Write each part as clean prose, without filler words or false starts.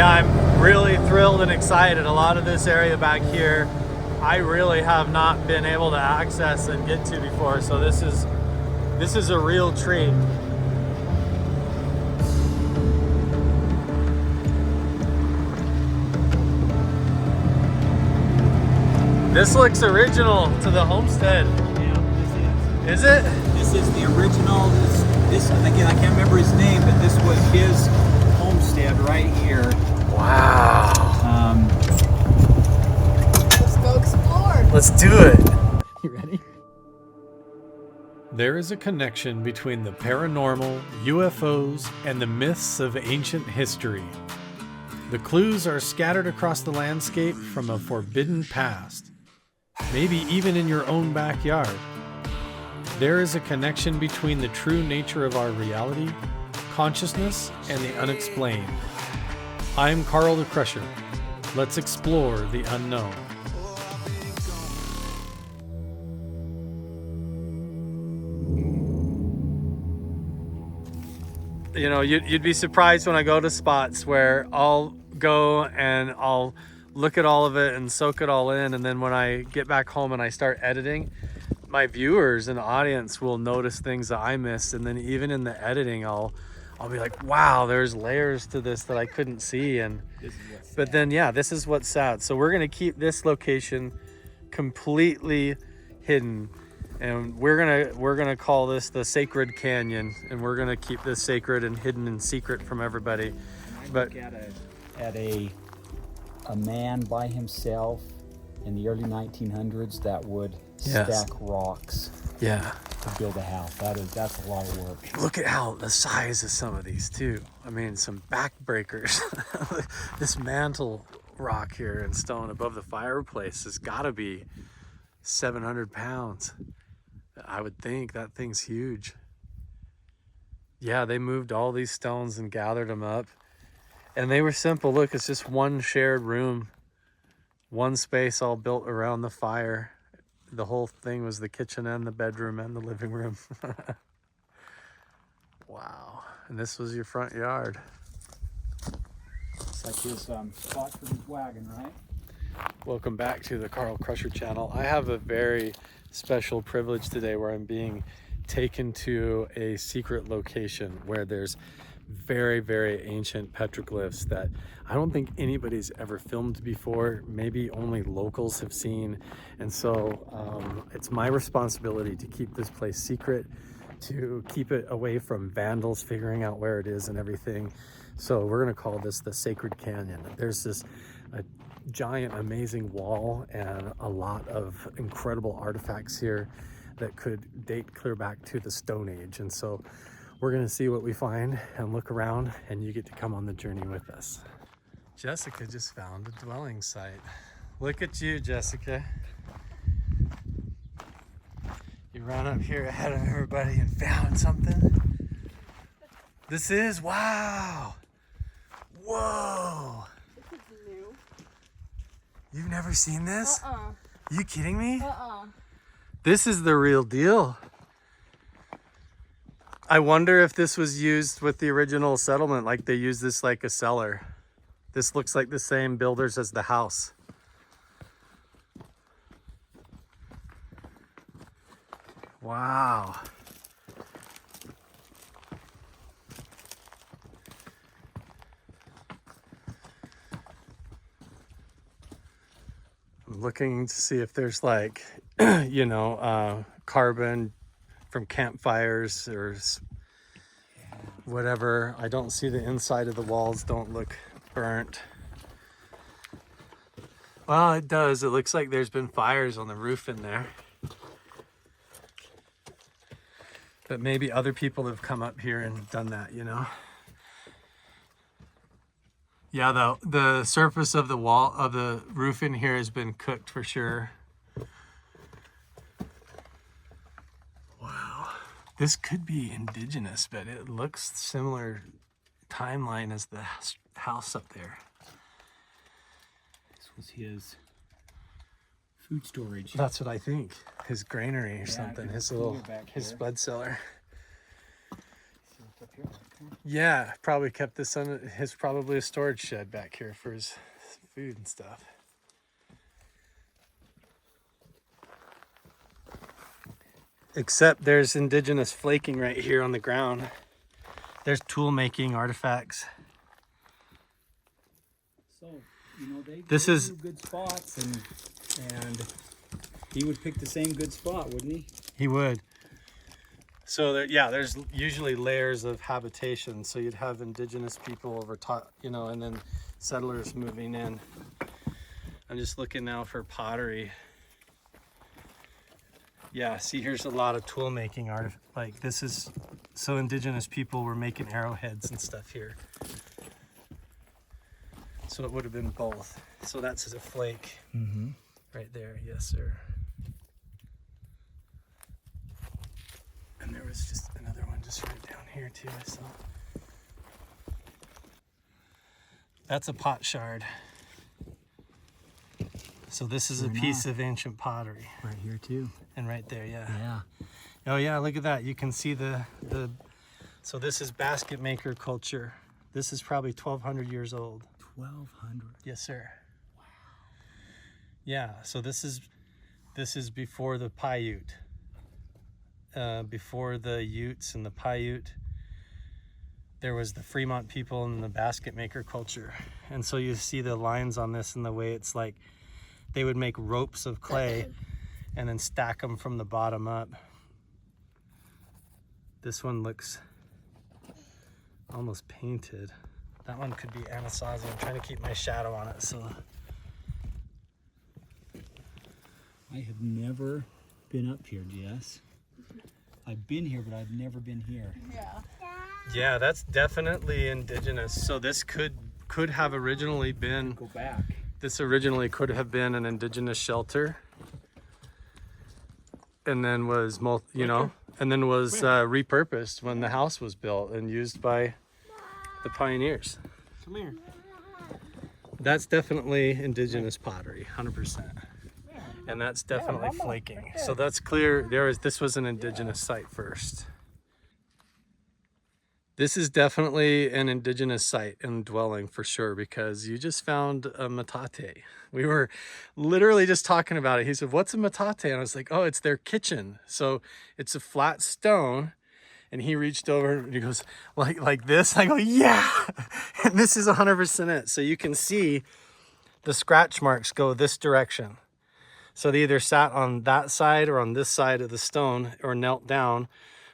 Yeah, I'm really thrilled and excited. A lot of this area back here, I really have not been able to access and get to before, so this is a real treat. This looks original to the homestead. Yeah, this is. Is it? This is the original. This again, I can't remember his name, but this was his homestead right here. Wow. Let's go explore. Let's do it. You ready? There is a connection between the paranormal, UFOs, and the myths of ancient history. The clues are scattered across the landscape from a forbidden past, maybe even in your own backyard. There is a connection between the true nature of our reality, consciousness, and the unexplained. I'm Carl the Crusher. Let's explore the unknown. You know, you'd be surprised when I go to spots where I'll go and I'll look at all of it and soak it all in, and then when I get back home and I start editing, my viewers and audience will notice things that I missed, and then even in the editing I'll be like, wow, there's layers to this that I couldn't see. And but then yeah, this is what's sad. So we're gonna keep this location completely hidden, and we're gonna call this the Sacred Canyon, and we're gonna keep this sacred and hidden and secret from everybody. But at a man by himself in the early 1900s that would stack rocks yeah, to build a house. That's a lot of work. look at how the size of some of these too. I mean, some backbreakers. This mantle rock here in stone above the fireplace has got to be 700 pounds. I would think that thing's huge. Yeah, they moved all these stones and gathered them up, and they were simple. Look, it's just one shared room, one space all built around the fire. The whole thing was the kitchen and the bedroom and the living room. Wow. And this was your front yard. It's like his spot for his wagon, right? Welcome back to the Carl Crusher channel. I have a very special privilege today where I'm being taken to a secret location where there's very, very ancient petroglyphs that I don't think anybody's ever filmed before. Maybe only locals have seen. And so it's my responsibility to keep this place secret, to keep it away from vandals figuring out where it is and everything. So we're gonna call this the Sacred Canyon. There's this a giant, amazing wall and a lot of incredible artifacts here that could date clear back to the Stone Age. And so we're gonna see what we find and look around, and you get to come on the journey with us. Jessica just found a dwelling site. Look at you, Jessica. You ran up here ahead of everybody and found something. This is, wow. Whoa. This is new. You've never seen this? You kidding me? Uh-uh. This is the real deal. I wonder if this was used with the original settlement, like they used this like a cellar. This looks like the same builders as the house. Wow. I'm looking to see if there's like, you know, carbon from campfires or whatever. I don't see the inside of the walls, don't look burnt. Well, it does. It looks like there's been fires on the roof in there. But maybe other people have come up here and done that, you know? Yeah, the surface of the wall, of the roof in here has been cooked for sure. Wow. This could be indigenous, but it looks similar timeline as the house up there. This was his food storage. That's what I think. His granary or something. His little, his bud cellar. See what's up here? Yeah, probably kept this on his, probably a storage shed back here for his food and stuff. Except there's indigenous flaking right here on the ground. There's tool making artifacts. So, you know, they This do is good spots, and he would pick the same good spot, wouldn't he? He would. So there, yeah, there's usually layers of habitation. So you'd have indigenous people over top, you know, and then settlers moving in. I'm just looking now for pottery. Yeah, see, here's a lot of tool making art. Like this is, so indigenous people were making arrowheads and stuff here. So it would have been both. So that's a flake right there. Yes, sir. And there was just another one just right down here too, I saw. That's a pot shard. So this is a piece of ancient pottery. Right here too. And right there, yeah. Yeah. Oh yeah, look at that. You can see the so this is basket maker culture. This is probably 1,200 years old. 1,200. Yes, sir. Wow. Yeah, so this is before the Paiute. Before the Utes and the Paiute, there was the Fremont people and the basket maker culture. And so you see the lines on this and the way it's like they would make ropes of clay and then stack them from the bottom up. This one looks almost painted. That one could be Anasazi. I'm trying to keep my shadow on it, so. I have never been up here, Jess. I've been here, but I've never been here. Yeah. Yeah, that's definitely indigenous. So this could have originally been, Go back. this originally could have been an indigenous shelter. And then was, you know, and then was repurposed when the house was built and used by the pioneers. Come here. That's definitely indigenous pottery, 100%. And that's definitely flaking. So that's clear. This was an indigenous site first. This is definitely an indigenous site and dwelling for sure, because you just found a metate. We were literally just talking about it. He said, "What's a metate?" And I was like, "Oh, it's their kitchen." So it's a flat stone. And he reached over and he goes, like this? I go, "Yeah." And this is 100% it. So you can see the scratch marks go this direction. So they either sat on that side or on this side of the stone, or knelt down,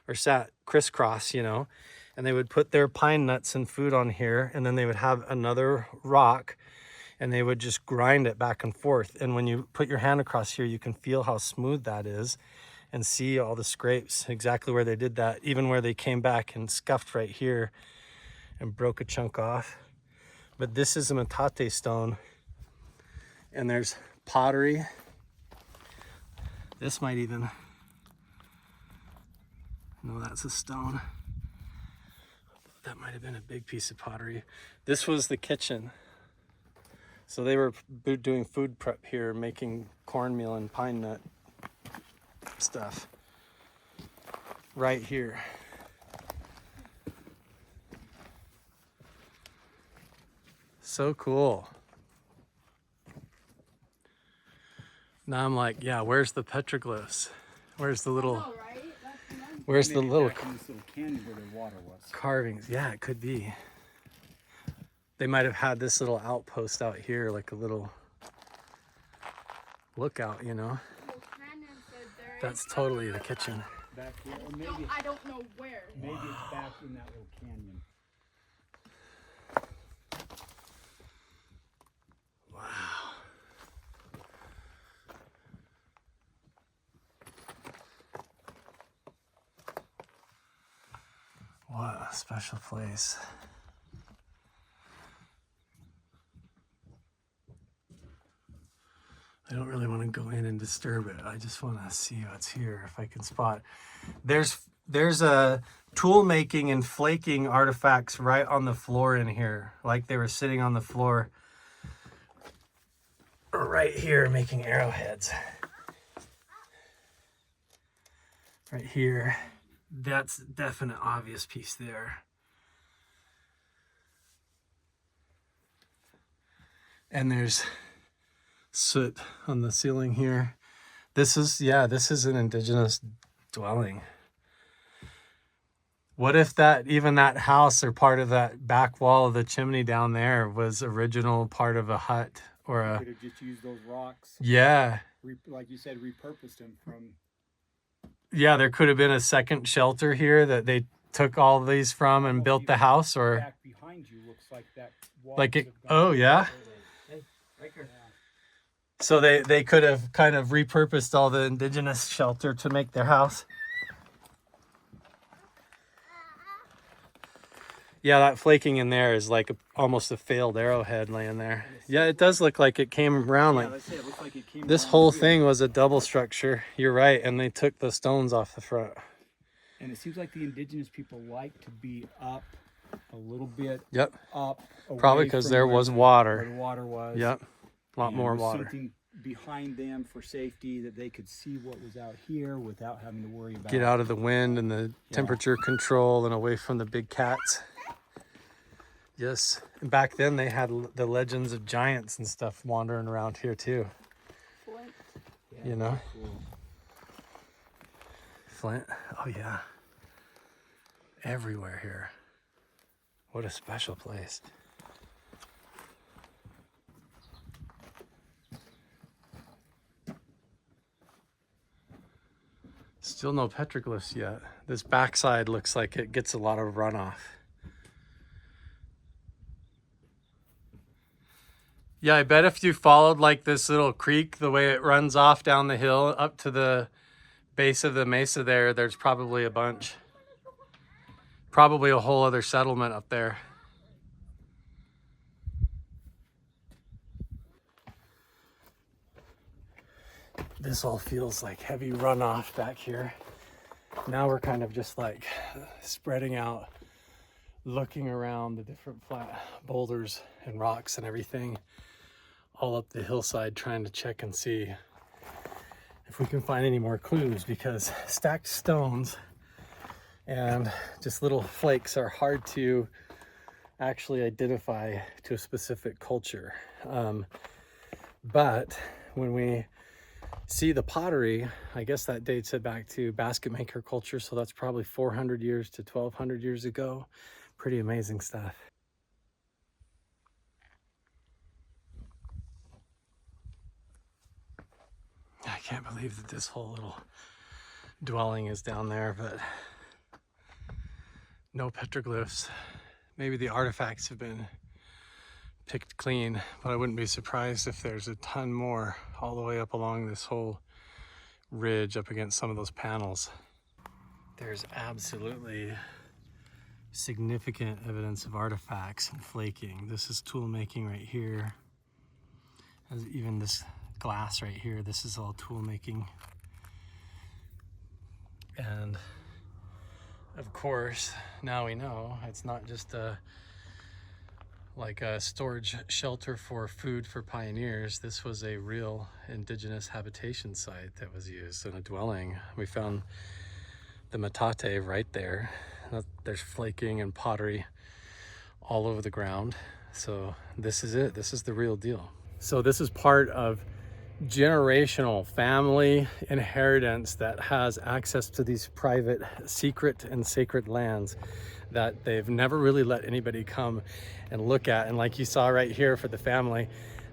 or sat crisscross, you know. And they would put their pine nuts and food on here, and then they would have another rock, and they would just grind it back and forth. And when you put your hand across here, you can feel how smooth that is and see all the scrapes, exactly where they did that, even where they came back and scuffed right here and broke a chunk off. But this is a metate stone, and there's pottery. This might even, no, that's a stone. That might have been a big piece of pottery. This was the kitchen. So they were doing food prep here, making cornmeal and pine nut stuff right here. So cool. Now I'm like, yeah, where's the petroglyphs? Where's the little, Oh, right? That's nice. where's the little Back in this little canyon where the water was. carvings? Yeah, it could be. They might have had this little outpost out here, like a little lookout, you know? Well, Shannon said there That's is- totally the kitchen. Back here, or No, maybe I don't know where. it's back in that little canyon. Wow. What a special place. I don't really want to go in and disturb it. I just want to see what's here if I can spot. There's a tool making and flaking artifacts right on the floor in here, like they were sitting on the floor right here making arrowheads. Right here. That's definite obvious piece there. And there's soot on the ceiling here. This is an indigenous dwelling. What if even that house or part of that back wall of the chimney down there was original part of a hut or a... Could have just used those rocks. Yeah. Like you said, repurposed them from... Yeah, there could have been a second shelter here that they took all these from and built the house, or... Back behind you looks like that wall. Like it... Oh, yeah? So they could have kind of repurposed all the indigenous shelter to make their house. Yeah, that flaking in there is like almost a failed arrowhead laying there. Yeah, it does look like it came around. Yeah, like that's it. It looks like it came this around whole here. thing was a double structure. You're right, and they took the stones off the front. And it seems like the indigenous people like to be up a little bit. Yep. Up. Probably away because from there where was the water. water was. Yep. A lot And more with water. Something behind them for safety, that they could see what was out here without having to worry about. Get out of the wind and the temperature control and away from the big cats. Yes. And back then they had the legends of giants and stuff wandering around here too. Flint. You know? Cool. Flint. Oh yeah. Everywhere here. What a special place. Still no petroglyphs yet. This backside looks like it gets a lot of runoff. Yeah, I bet if you followed like this little creek, the way it runs off down the hill up to the base of the mesa there, there's probably a bunch. Probably a whole other settlement up there. This all feels like heavy runoff back here. Now we're kind of just like spreading out, looking around the different flat boulders and rocks and everything all up the hillside, trying to check and see if we can find any more clues, because stacked stones and just little flakes are hard to actually identify to a specific culture. But when we see the pottery, I guess that dates it back to basket maker culture, so that's probably 400 years to 1200 years ago. Pretty amazing stuff. I can't believe that this whole little dwelling is down there, but no petroglyphs. Maybe the artifacts have been picked clean, but I wouldn't be surprised if there's a ton more all the way up along this whole ridge up against some of those panels. There's absolutely significant evidence of artifacts and flaking. This is tool making right here. As even this glass right here, this is all tool making. And of course, now we know it's not just like a storage shelter for food for pioneers. This was a real indigenous habitation site that was used in a dwelling. We found the metate right there. There's flaking and pottery all over the ground. So this is it. This is the real deal. So this is part of generational family inheritance that has access to these private, secret and sacred lands that they've never really let anybody come and look at. And like you saw right here for the family,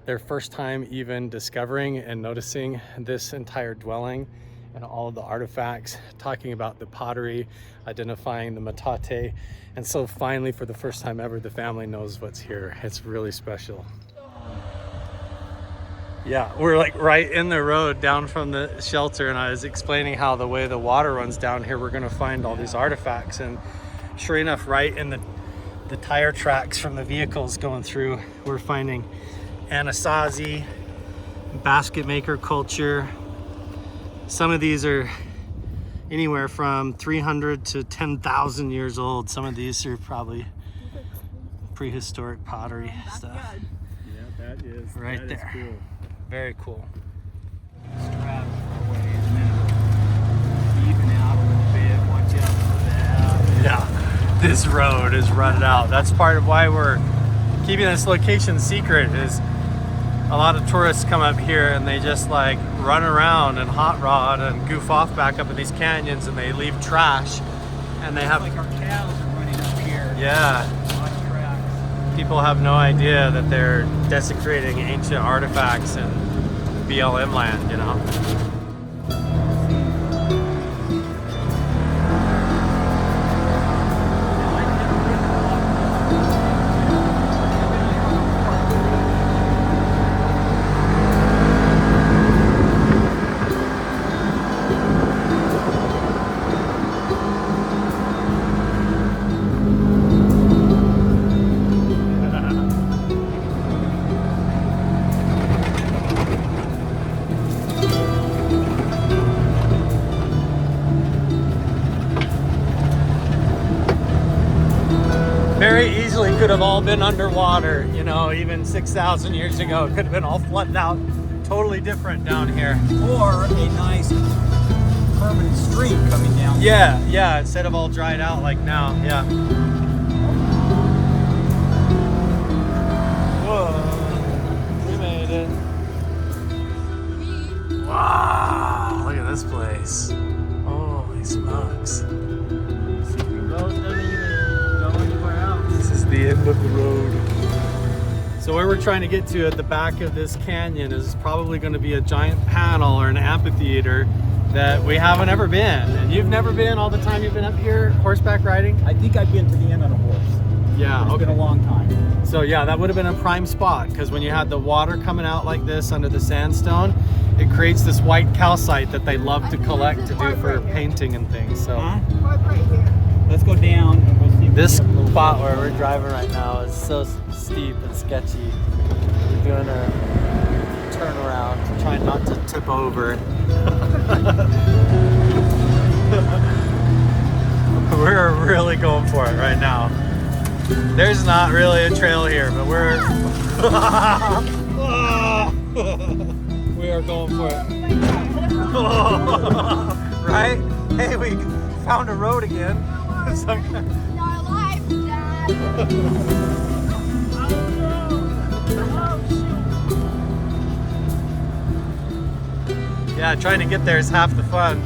their first time even discovering and noticing this entire dwelling and all of the artifacts, talking about the pottery, identifying the metate. And so finally, for the first time ever, the family knows what's here. It's really special. Yeah, we're like right in the road down from the shelter, and I was explaining how the way the water runs down here, we're gonna find all these artifacts. And sure enough, right in the tire tracks from the vehicles going through, we're finding Anasazi, basket maker culture. Some of these are anywhere from 300 to 10,000 years old. Some of these are probably prehistoric pottery stuff. Yeah, that is Right that there. Is cool. Very cool. Strap for a way, and then it'll even out a little bit. Watch out for that. Yeah, this road is rutted out. That's part of why we're keeping this location secret, is a lot of tourists come up here and they just like run around and hot rod and goof off back up in these canyons, and they leave trash, and they have Like our cows are running up here. yeah. On tracks. People have no idea that they're desecrating ancient artifacts in BLM land, you know. Very easily could have all been underwater, you know, even 6,000 years ago. It could have been all flooded out. Totally different down here. Or a nice permanent stream coming down. Yeah, yeah, instead of all dried out like now, yeah. Whoa, we made it. Wow, look at this place. Holy smokes. This is the end of the road. So where we're trying to get to at the back of this canyon is probably going to be a giant panel or an amphitheater that we haven't ever been. And you've never been all the time you've been up here horseback riding? I think I've been to the end on a horse. Yeah, It's been a long time. So yeah, that would have been a prime spot, because when you had the water coming out like this under the sandstone, it creates this white calcite that they love to collect to do for painting and things. So Park right here. Let's go down and we'll see. this spot where we're driving right now is so steep and sketchy. We're doing a turnaround, trying not to tip over. We're really going for it right now. There's not really a trail here, but we're we are going for it. Right? Hey, we found a road again. Not alive, Dad. Yeah, trying to get there is half the fun.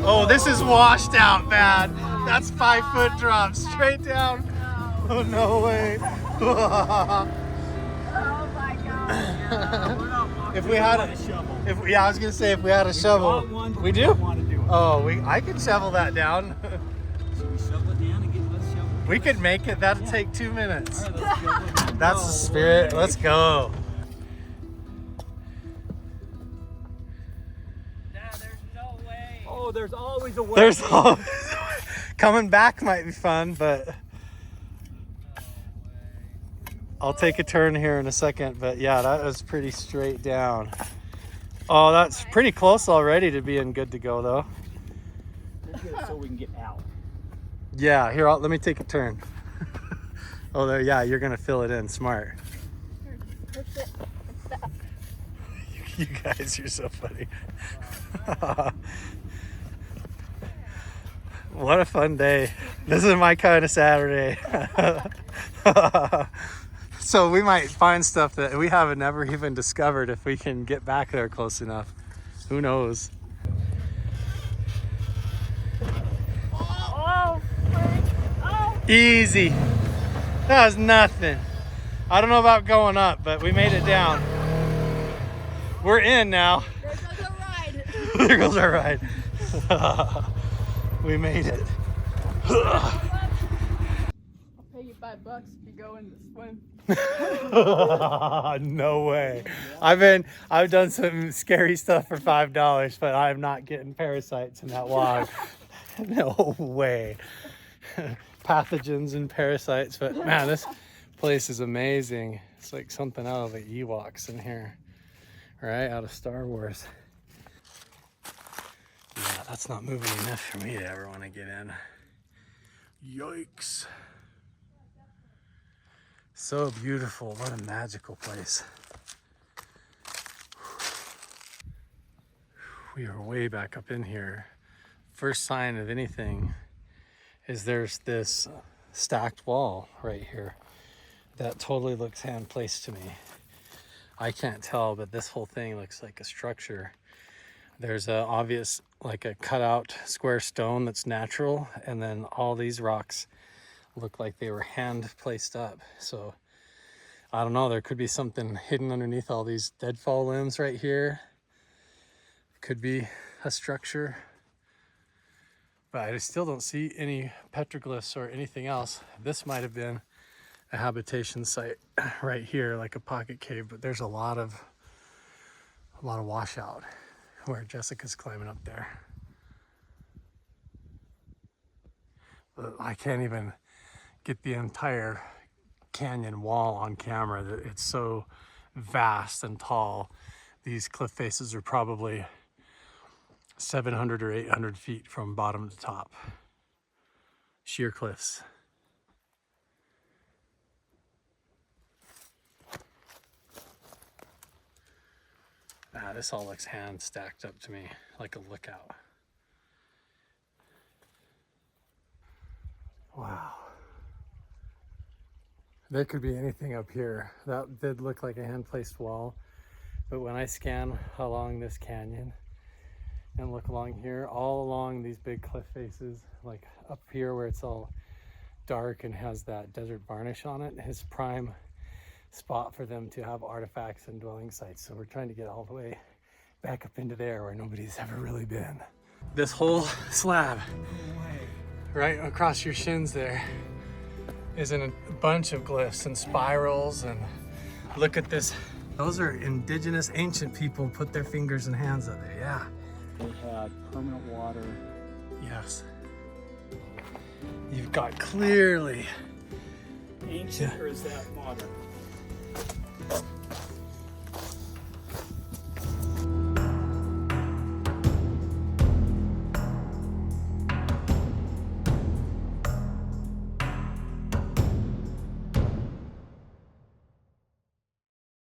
Oh, this is washed out bad. That's 5-foot drop straight down. Oh, no way. Oh my God. If we had a shovel. I was gonna say if we had a shovel. Bought one, but We do? don't want to do it. Oh, I could shovel that down. Should we shovel it down and let's shovel it? We could make it. That'd take 2 minutes. All right, let's shovel it down. That's the spirit. Let's go. Oh, there's always a way. There's always coming back might be fun, but I'll take a turn here in a second. But yeah, that was pretty straight down. Oh, that's pretty close already to being good to go, though. Let's get it so we can get out. Yeah, here, let me take a turn. Oh, there, yeah, you're gonna fill it in. Smart. You guys, you're so funny. What a fun day. This is my kind of Saturday. So we might find stuff that we haven't ever even discovered if we can get back there close enough. Who knows? Oh, frick. Oh. Easy. That was nothing. I don't know about going up, but we made it down. We're in now. There goes a ride. There goes our ride. We made it. I'll pay you $5 if you go in the swim. No way. I've done some scary stuff for $5, but I'm not getting parasites in that log. No way. Pathogens and parasites, but man, this place is amazing. It's like something out of the Ewoks in here, right? Out of Star Wars. Yeah, that's not moving enough for me to ever want to get in. Yikes. So beautiful. What a magical place. We are way back up in here. First sign of anything is there's this stacked wall right here that totally looks hand placed to me. I can't tell, but this whole thing looks like a structure. There's a obvious, like a cutout square stone that's natural, and then all these rocks look like they were hand placed up. So I don't know, there could be something hidden underneath all these deadfall limbs right here. Could be a structure, but I still don't see any petroglyphs or anything else. This might have been a habitation site right here, like a pocket cave, but there's a lot of washout where Jessica's climbing up there. But I can't even get the entire canyon wall on camera. It's so vast and tall. These cliff faces are probably 700 or 800 feet from bottom to top. Sheer cliffs. This all looks hand stacked up to me, like a lookout. Wow. There could be anything up here. That did look like a hand-placed wall, but when I scan along this canyon and look along here, all along these big cliff faces, like up here where it's all dark and has that desert varnish on it, is prime spot for them to have artifacts and dwelling sites. So we're trying to get all the way back up into there where nobody's ever really been. This whole slab right across your shins there is in a bunch of glyphs and spirals, and look at this. Those are indigenous ancient people put their fingers and hands up there. Yeah. They had permanent water. Yes. You've got clearly Ancient, or is that modern?